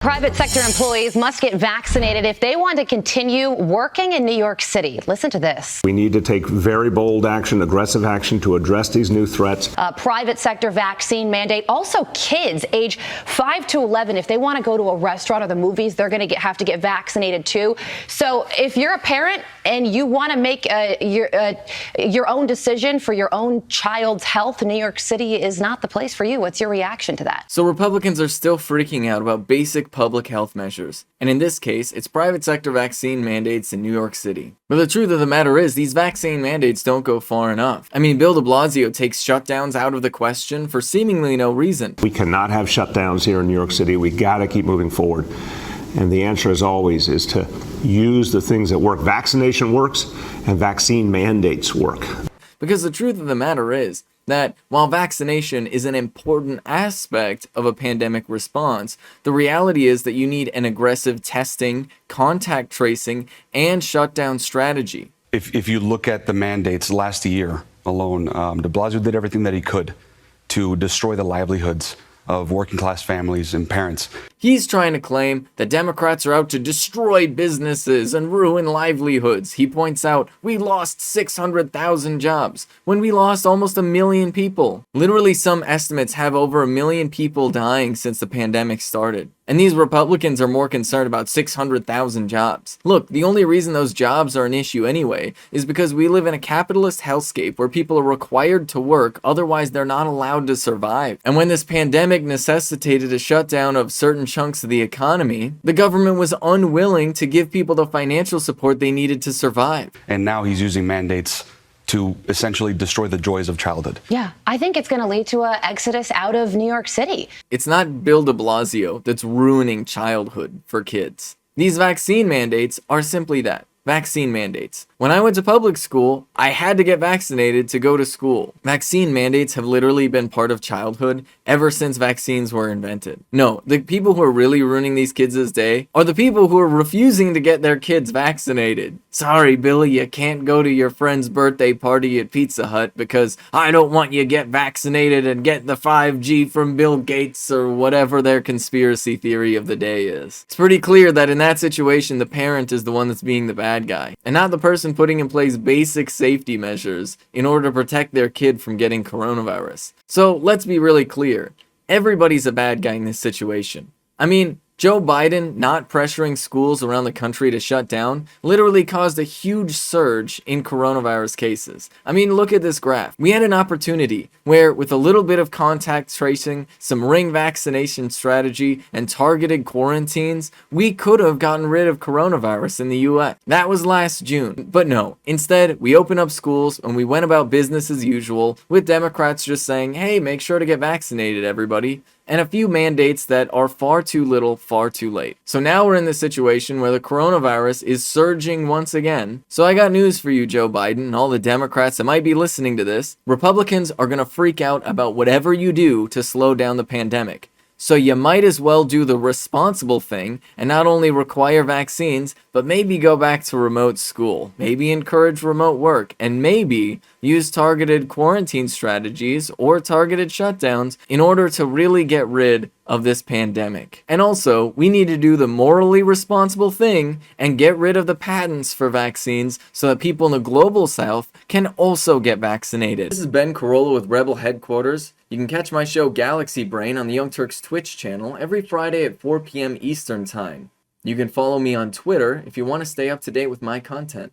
Private sector employees must get vaccinated if they want to continue working in New York City. Listen to this. We need to take very bold action, aggressive action to address these new threats. Private sector vaccine mandate. Also, kids age 5 to 11, if they want to go to a restaurant or the movies, they're going to have to get vaccinated too. So if you're a parent and you want to make your own decision for your own child's health, New York City is not the place for you. What's your reaction to that? So Republicans are still freaking out about basic public health measures. And in this case, it's private sector vaccine mandates in New York City. But the truth of the matter is, these vaccine mandates don't go far enough. I mean, Bill de Blasio takes shutdowns out of the question for seemingly no reason. We cannot have shutdowns here in New York City. We got to keep moving forward. And the answer, as always, is to use the things that work. Vaccination works, and vaccine mandates work. Because the truth of the matter is that while vaccination is an important aspect of a pandemic response, the reality is that you need an aggressive testing, contact tracing, and shutdown strategy. If you look at the mandates last year alone, de Blasio did everything that he could to destroy the livelihoods of working class families and parents. He's trying to claim that Democrats are out to destroy businesses and ruin livelihoods. He points out we lost 600,000 jobs when we lost almost 1 million people. Literally, some estimates have over 1 million people dying since the pandemic started. And these Republicans are more concerned about 600,000 jobs. Look, the only reason those jobs are an issue anyway is because we live in a capitalist hellscape where people are required to work, otherwise they're not allowed to survive. And when this pandemic necessitated a shutdown of certain chunks of the economy, the government was unwilling to give people the financial support they needed to survive. And now he's using mandates to essentially destroy the joys of childhood. Yeah, I think it's going to lead to an exodus out of New York City. It's not Bill de Blasio that's ruining childhood for kids. These vaccine mandates are simply that. Vaccine mandates. When I went to public school, I had to get vaccinated to go to school. Vaccine mandates have literally been part of childhood ever since vaccines were invented. No, the people who are really ruining these kids' day are the people who are refusing to get their kids vaccinated. Sorry, Billy, you can't go to your friend's birthday party at Pizza Hut because I don't want you to get vaccinated and get the 5G from Bill Gates or whatever their conspiracy theory of the day is. It's pretty clear that in that situation, the parent is the one that's being the bad guy, and not the person putting in place basic safety measures in order to protect their kid from getting coronavirus. So let's be really clear. Everybody's a bad guy in this situation. I mean, Joe Biden not pressuring schools around the country to shut down literally caused a huge surge in coronavirus cases. I mean, look at this graph. We had an opportunity where, with a little bit of contact tracing, some ring vaccination strategy, and targeted quarantines, we could have gotten rid of coronavirus in the US. That was last June. But no, instead, we opened up schools and we went about business as usual, with Democrats just saying, hey, make sure to get vaccinated, everybody, and a few mandates that are far too little, far too late. So now we're in the situation where the coronavirus is surging once again. So I got news for you, Joe Biden, and all the Democrats that might be listening to this. Republicans are going to freak out about whatever you do to slow down the pandemic. So you might as well do the responsible thing and not only require vaccines, but maybe go back to remote school, maybe encourage remote work, and maybe use targeted quarantine strategies or targeted shutdowns in order to really get rid of this pandemic. And also, we need to do the morally responsible thing and get rid of the patents for vaccines so that people in the global south can also get vaccinated. This is Ben Carollo with Rebel Headquarters. You can catch my show Galaxy Brain on the Young Turks Twitch channel every Friday at 4 p.m. Eastern Time. You can follow me on Twitter if you want to stay up to date with my content.